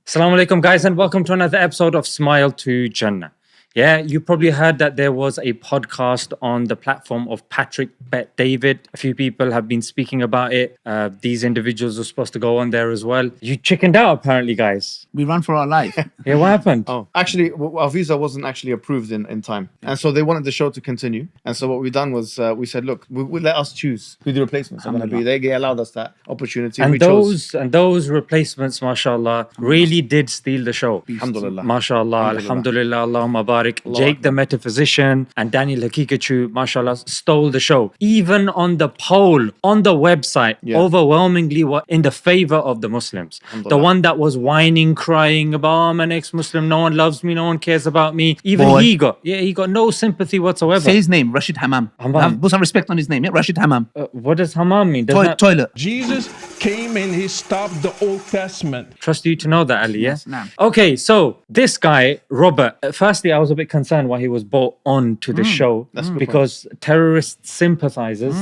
Assalamu alaikum, guys, and welcome to another episode of Smile to Jannah. Yeah, you probably heard that there was a podcast on the platform of Patrick Bet David. A few people have been speaking about it. These individuals were supposed to go on there as well. You chickened out, apparently, guys. We ran for our life. Yeah, what happened? Oh, actually, our visa wasn't actually approved in time. And so they wanted the show to continue. And so what we done was we said, look, we let us choose who the replacements are going to be. They allowed us that opportunity. And those replacements, mashallah, really did steal the show. Alhamdulillah. Mashallah, alhamdulillah, Allahumma barik. Jake the metaphysician and Daniel Hakikachu, mashallah, stole the show. Even on the poll, on the website, overwhelmingly were in the favor of the Muslims. The one that was whining, crying about, oh, I'm an ex-Muslim, no one loves me, no one cares about me. Even he got no sympathy whatsoever. Say his name, Rashid Hammam. Put some respect on his name, yeah? Rashid Hammam. What does Hammam mean? Toilet. Jesus came and he stopped the Old Testament. Trust you to know that, Ali, yeah? Yes, nah. Okay, so this guy, Robert, firstly, I was a bit concerned why he was brought on to the show because terrorist sympathizers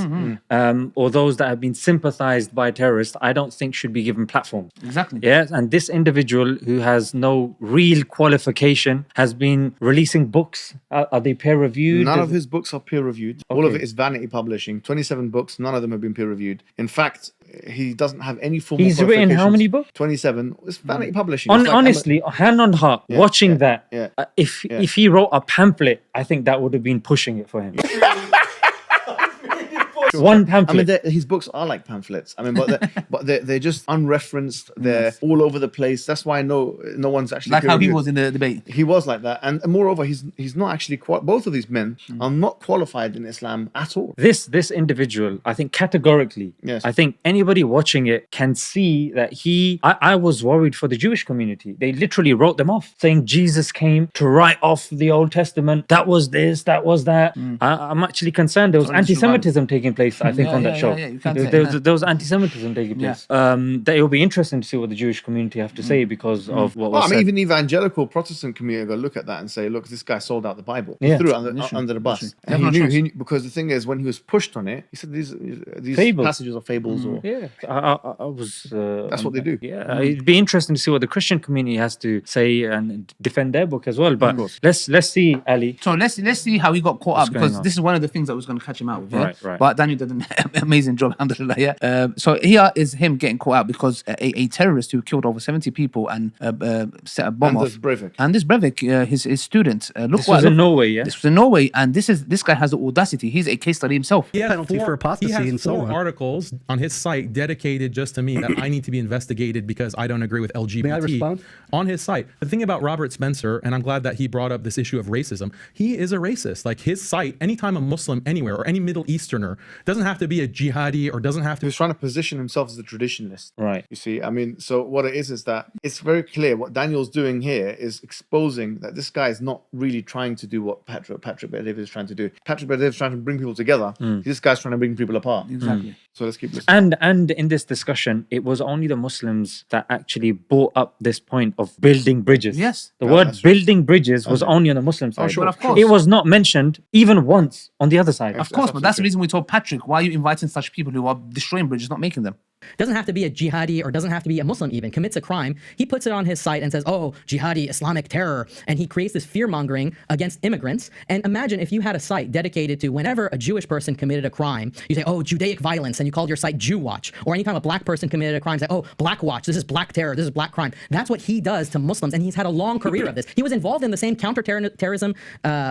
or those that have been sympathized by terrorists, I don't think should be given platforms. Exactly. Yeah, and this individual who has no real qualification has been releasing books. Are they peer-reviewed? None of his books are peer-reviewed. All of it is vanity publishing. 27 books, none of them have been peer-reviewed. In fact, he doesn't have any formal He's written how many books? 27. It's vanity publishing. Honestly, hand on heart, watching that, yeah. If he wrote a pamphlet, I think that would have been pushing it for him. One pamphlet. I mean, his books are like pamphlets. I mean, but they're just unreferenced. They're all over the place. That's why no one's actually like how he was in the debate. He was like that, and moreover, he's not actually both of these men are not qualified in Islam at all. This individual, I think categorically, I think anybody watching it can see that I was worried for the Jewish community. They literally wrote them off, saying Jesus came to write off the Old Testament. That was this, that was that. I'm actually concerned. There was anti-Semitism taking place, I think, on that show. There was anti-Semitism taking place. That it will be interesting to see what the Jewish community have to say because of what was said. Even the evangelical Protestant community go look at that and say, look, this guy sold out the Bible. He threw it under the bus. And he knew, because the thing is, when he was pushed on it, he said these passages are fables. I was... that's what they do. Yeah, it'd be interesting to see what the Christian community has to say and defend their book as well. But let's see, Ali. So let's see how he got caught up, because this is one of the things that was going to catch him out with. Yeah? Right. But Daniel did an amazing job, alhamdulillah, yeah. So here is him getting caught out because a terrorist who killed over 70 people and set a bomb off. And this Breivik, his student. This was in Norway, yeah? This was in Norway, and this guy has the audacity. He's a case study himself. He has penalty for apostasy and so on. Articles on his site dedicated just to me that I need to be investigated because I don't agree with LGBT. May I respond? On his site. The thing about Robert Spencer, and I'm glad that he brought up this issue of racism, he is a racist. Like his site, anytime a Muslim anywhere or any Middle Easterner, doesn't have to be a jihadi or doesn't have to... He was trying to position himself as a traditionalist. Right. You see, I mean, so what it is that it's very clear what Daniel's doing here is exposing that this guy is not really trying to do what Patrick Bet David is trying to do. Patrick Bet David is trying to bring people together. This guy's trying to bring people apart. Exactly. So let's keep listening. And in this discussion, it was only the Muslims that actually brought up this point of building bridges. Yes. The word building bridges was only on the Muslim side. Sure. But of course. It was not mentioned even once on the other side. Of course, but that's the reason we told Patrick, why are you inviting such people who are destroying bridges, not making them? Doesn't have to be a jihadi or doesn't have to be a Muslim even, commits a crime. He puts it on his site and says, oh, jihadi, Islamic terror. And he creates this fear-mongering against immigrants. And imagine if you had a site dedicated to whenever a Jewish person committed a crime, you say, oh, Judaic violence, and you called your site Jew Watch. Or anytime a black person committed a crime, say, oh, Black Watch, this is black terror, this is black crime. That's what he does to Muslims, and he's had a long career of this. He was involved in the same counterterrorism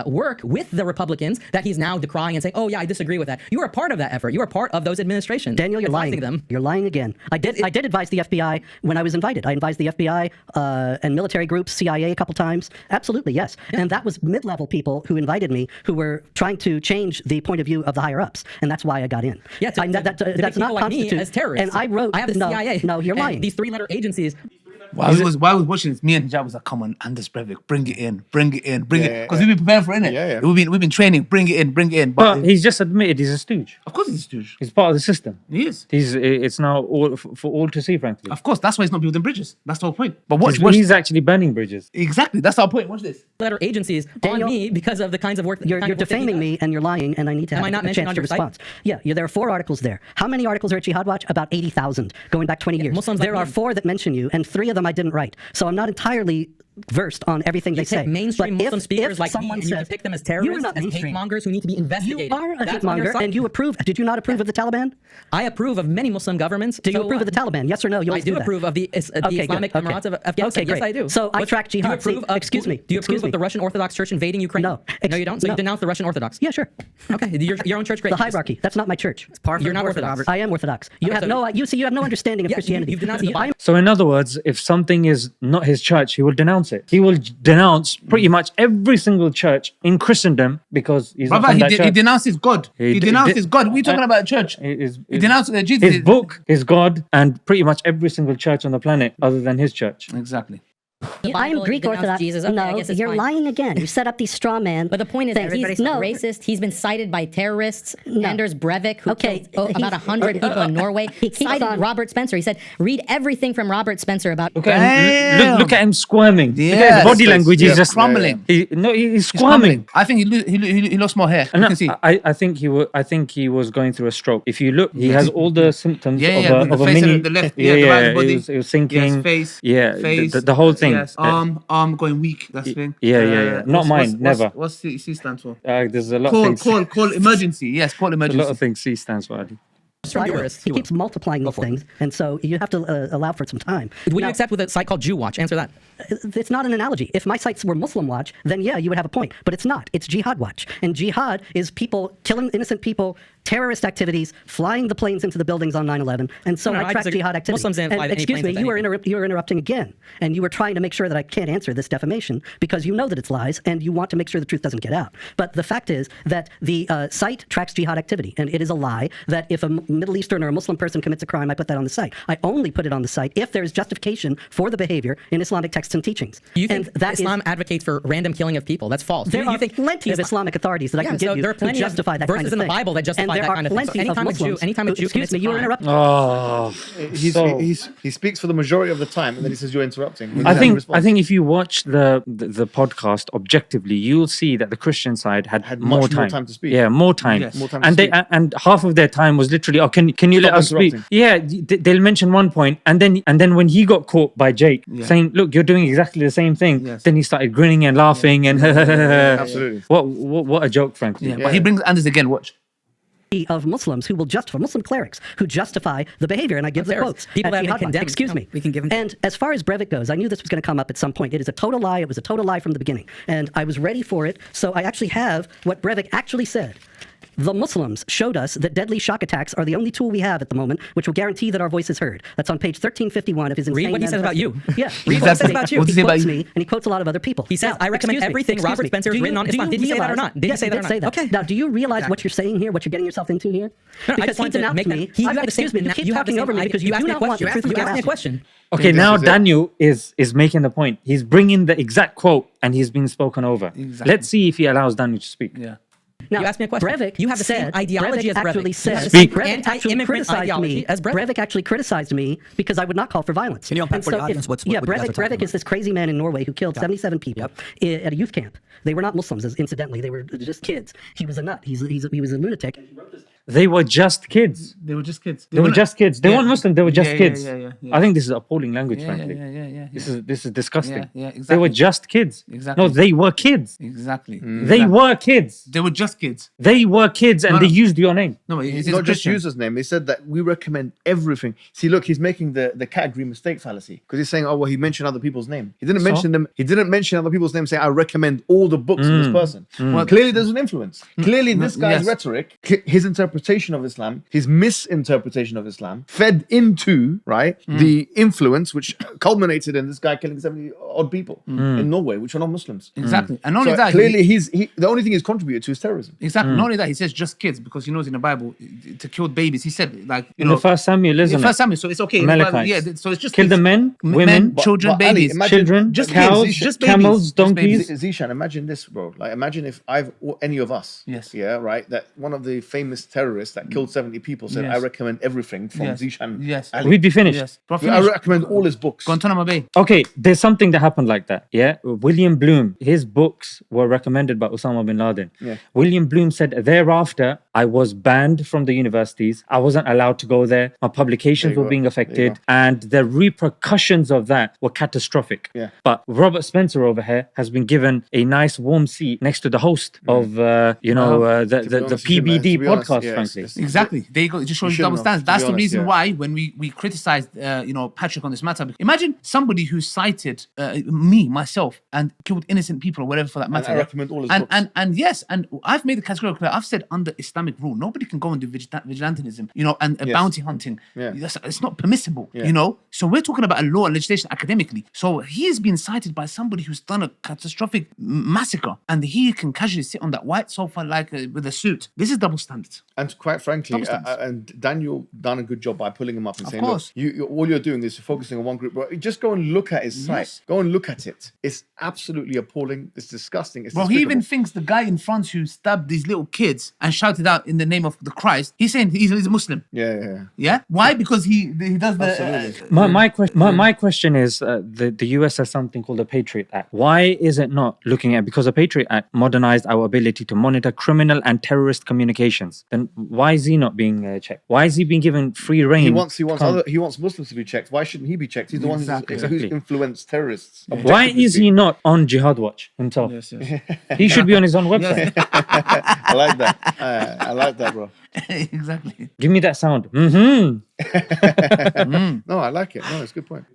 work with the Republicans that he's now decrying and saying, oh, yeah, I disagree with that. You were a part of that effort. You were a part of those administrations. Daniel, you're lying. You're lying again. I did advise the FBI when I was invited. I advised the FBI and military groups, CIA a couple times. Absolutely, yes. Yeah. And that was mid-level people who invited me who were trying to change the point of view of the higher-ups. And that's why I got in. Yeah, that's not like me as terrorists. And I wrote... I have the CIA. No, you're lying. These three-letter agencies... While I was watching this, me and Hijab was like, come on, Anders Breivik, bring it in. Because we've been preparing for it, Yeah. We've been training, bring it in. But he's just admitted he's a stooge. Of course he's a stooge. He's part of the system. He is. It's now for all to see, frankly. Of course, that's why he's not building bridges. That's the whole point. But he's actually burning bridges. Exactly, that's our point. Watch this. Letter agencies Daniel, on me because of the kinds of work that you're defaming me and you're lying, and I need to have a chance to respond. Yeah, there are 4 articles there. How many articles are at Jihad Watch? About 80,000, going back 20 years. Muslims there are 4 that mention you, and 3 of them I didn't write. So I'm not entirely versed on everything they say. Mainstream But Muslim speakers like someone me, and you says, pick them as you are terrorists, not as hate mainstream. mongers who need to be investigated. You are a That's hate on your monger, side. and you approve. Did you not approve of the Taliban? I approve of many Muslim governments. Do you So approve of the Taliban? Yes or no? You I always do that. approve of the Islamic good. Emirates of Afghanistan. Okay, Yes, great. I do. So I track Do you jihad. approve See, of, excuse me. Do you Excuse approve of me. the Russian Orthodox Church invading Ukraine? No. No, you don't. So No. you denounce the Russian Orthodox? Yeah, sure. Okay, your own church. Great. The hierarchy. That's not my church. You're not Orthodox. I am Orthodox. You Okay, have so- no. You see, you have no understanding of Christianity. You've denounced the Bible. So in other words, if something is not his church, he will denounce it. He will denounce pretty much every single church in Christendom because he's not Brother, from that he church. denounces God. He d- denounced God. What are you talking about, church? He denounced Jesus. His book, his God, and pretty much every single church on the planet other than his church. Exactly. I am Greek Orthodox. Jesus. Okay, I no, guess it's you're fine. lying again. You set up these straw man. But the point is that things. he's No. racist. He's been cited by terrorists. No. Anders Breivik, who Okay, killed about 100 people in Norway. He keeps cited on- Robert Spencer. He said, read everything from Robert Spencer about... Look at him, look at him squirming. Look at Yes. his body language. He's Yeah. just Crumbling. He's squirming. I think he lost more hair. You No, can see. I think he was going through a stroke. If you look, he has all the symptoms Yeah, of yeah, a, with of the a face mini. and the left, the right body. He was sinking. Yes, face. Yeah, face. the whole thing. Yes, arm going weak. That's the thing. Yeah. Not mine, never. What's C stands for? There's a lot of things. Call emergency. Yes, call A emergency. lot of things C stands for. Ali. Terrorists. He keeps multiplying these things, and so you have to allow for some time. Would Now, you accept with a site called Jew Watch? Answer that. It's not an analogy. If my sites were Muslim Watch, then yeah, you would have a point. But it's not. It's Jihad Watch. And Jihad is people killing innocent people, terrorist activities, flying the planes into the buildings on 9/11. And so No, I I track disagree. Jihad activities. Muslims didn't And fly any excuse planes me, into you were interrupting again. And you were trying to make sure that I can't answer this defamation because you know that it's lies and you want to make sure the truth doesn't get out. But the fact is that the site tracks Jihad activity. And it is a lie that if a Middle Eastern or a Muslim person commits a crime, I put that on the site. I only put it on the site if there is justification for the behavior in Islamic texts and teachings. You think and that Islam advocates for random killing of people? That's false. There you are think plenty of Islamic authorities that I can so give you there are to plenty justify of that verses kind of in the thing. Bible that justify and there that are kind of thing. So plenty of Muslims. anytime a Jew Excuse commits me, a you were crime- interrupting. Oh, He speaks for the majority of the time, and then he says you're interrupting. I think if you watch the podcast objectively, you'll see that the Christian side had Had more much more time. time to speak. Yeah, more time. Yes. More time to and they speak. and half of their time was literally, oh, can you let Stop us speak? interrupting. Yeah, they'll mention one point, and then when he got caught by Jake saying, "Look, you're doing exactly the same thing," Yes. then he started grinning and laughing and Absolutely. what a joke, frankly. Yeah, but he brings Anders again. Watch. Of Muslims who will justify, Muslim clerics who justify the behavior, and I give the Terrorists. quotes. People at that have been Jihad Watch. condemned. Excuse me. We can give them- And as far as Breivik goes, I knew this was going to come up at some point. It is a total lie. It was a total lie from the beginning. And I was ready for it. So I actually have what Breivik actually said. The Muslims showed us that deadly shock attacks are the only tool we have at the moment, which will guarantee that our voice is heard. That's on page 1351 of his insane Read what he says about you. Yeah. Read what he says about you. What's He he say about quotes you? me, and he quotes a lot of other people. He says, Now, I recommend excuse me, everything excuse Robert me. Spencer has Do written you- on do Islam. you Did he say that or realize- not? Did he Yes, say that did or not? say that. Okay. Now, do you realize what you're saying here, what you're getting yourself into here? No, I Because just he wanted to denounced make that. me. You have the same. Excuse me, you keep You have the talking same over me idea. because you do asked me a not want question. the truth to You get asked me a out. question. Okay, This now is it. Daniel is making the point. He's bringing the exact quote, and he's been spoken over. Exactly. Let's see if he allows Daniel to speak. Yeah. Now, You asked me a question. Breivik You have the same said- ideology Breivik as Breivik. actually You said, have the Speak. same Breivik actually anti-immigrant criticized ideology me. as Breivik. Breivik actually criticized me because I would not call for violence. Can you unpack And for the so audience if- what yeah, you guys are talking Breivik about? is this crazy man in Norway who killed 77 people at a youth camp. They were not Muslims, incidentally. They were just kids. He was a nut. He was a lunatic. They were just kids. They were just kids. They were just kids. They Yeah. weren't Muslim. They were just Yeah, kids. yeah. I think this is appalling language, Yeah, frankly. yeah. This is disgusting. Yeah, They were exactly. just kids. Exactly. No, they were kids. Exactly. They were kids. They were just kids. They were kids, and No, they no. used your name. No, He's it's not just Christian. used his name. He said that we recommend everything. See, look, he's making the category mistake fallacy because he's saying, "Oh, well, he mentioned other people's name. He didn't mention them. He didn't mention other people's names. Saying, I recommend all the books of this person. Well, clearly, there's an influence. Clearly, this guy's yes. rhetoric, his interpretation of Islam, his misinterpretation of Islam, fed into the influence which culminated in this guy killing 70 odd people in Norway, which are not Muslims. Exactly. And not only So that, clearly, the only thing he's contributed to is terrorism. exactly. Not only that, he says just kids because he knows in the Bible to kill babies. He said like In the First Samuel, isn't in it? First Samuel, so it's okay. In the Bible, Amalekites. yeah, so it's just Kill kids. the men, women, children, but Ali, babies. imagine- children, just cows, kids, just babies, camels, just donkeys. babies. Zishan, imagine this, bro. Like, imagine if or any of us, Yes. yeah, right, that one of the famous terrorists that killed 70 people said, Yes. I recommend everything from Yes. Zishan. Yes. Ali. We'd be finished. Yes. Bro, I finish. recommend all his books. Guantanamo Bay. Okay, there's something that happened like that. Yeah, William Bloom, his books were recommended by Osama bin Laden. Yeah. William Bloom said, thereafter, I was banned from the universities. I wasn't allowed to go there. My publications were being affected, and the repercussions of that were catastrophic. Yeah. But Robert Spencer over here has been given a nice warm seat next to the host of the PBD podcast, frankly. Exactly. There you go. It just shows you double standards. That's the reason why when we criticized Patrick on this matter. Imagine somebody who cited myself, and killed innocent people or whatever for that matter. And I recommend all his books. And yes, and I've made the categorical clear. I've said under Islamic rule, nobody can go and do vigilantism, and bounty hunting. Yeah. It's not permissible, So we're talking about a law and legislation academically. So he's been cited by somebody who's done a catastrophic massacre, and he can casually sit on that white sofa like with a suit. This is double standards. And quite frankly, and Daniel done a good job by pulling him up and saying, look, all you're doing is you're focusing on one group. But just go and look at his site. Go and look at it. It's absolutely appalling. It's disgusting. It's he even thinks the guy in France who stabbed these little kids and shouted out in the name of the Christ, he's saying he's a Muslim. Yeah? Why? Because he does the... My question is, the US has something called the Patriot Act. Why is it not looking at, because the Patriot Act modernized our ability to monitor criminal and terrorist communications, then why is he not being checked? Why is he being given free reign? He wants Muslims to be checked. Why shouldn't he be checked? He's the one who's influenced terrorists. Why is he not on Jihad Watch himself? Yes. He should be on his own website. I like that. I like that, bro. Exactly. Give me that sound. No, I like it. No, it's a good point.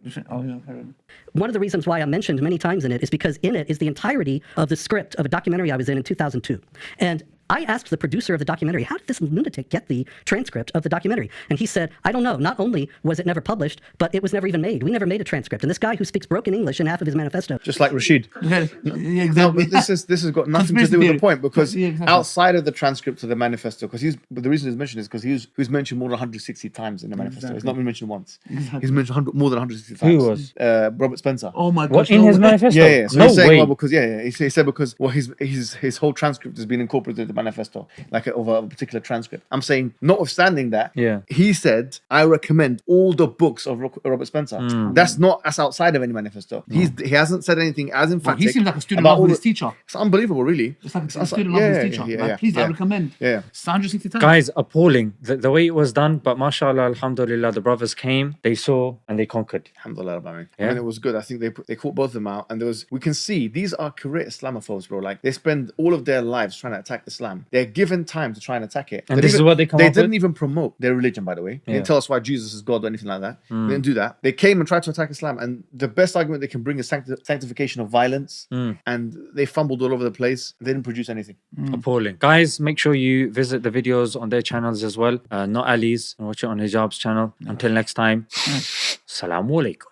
One of the reasons why I mentioned many times in it is because in it is the entirety of the script of a documentary I was in 2002. And I asked the producer of the documentary, how did this lunatic get the transcript of the documentary? And he said, I don't know. Not only was it never published, but it was never even made. We never made a transcript. And this guy who speaks broken English in half of his manifesto. Just like Rashid. Exactly. No, but this has got nothing to do with the point, because outside of the transcript of the manifesto, because the reason he's mentioned is because he was mentioned more than 160 times in the manifesto. He's not been mentioned once. He's mentioned more than 160 times. Who was? Robert Spencer. Oh my gosh. What, in his manifesto? Yeah. So no he's saying, way. well, because he said because his whole transcript has been incorporated in the manifesto, like of a particular transcript. I'm saying, notwithstanding that, he said, I recommend all the books of Robert Spencer. That's outside of any manifesto. He hasn't said anything as emphatic. He seems like a student of his teacher. It's unbelievable, really. It's like a student of his teacher. Please, I recommend. It's 160 times. Guys, appalling the way it was done, but mashallah, alhamdulillah, the brothers came, they saw, and they conquered. Alhamdulillah, I mean, it was good. I think they caught both of them out, and we can see these are career Islamophobes, bro. Like, they spend all of their lives trying to attack Islam. They're given time to try and attack it. And this is what they come up with? They didn't even promote their religion, by the way. They didn't tell us why Jesus is God or anything like that. They didn't do that. They came and tried to attack Islam, and the best argument they can bring is sanctification of violence, and they fumbled all over the place. They didn't produce anything. Appalling. Guys, make sure you visit the videos on their channels as well, not Ali's, and watch it on Hijab's channel. Until next time, Assalamu alaikum.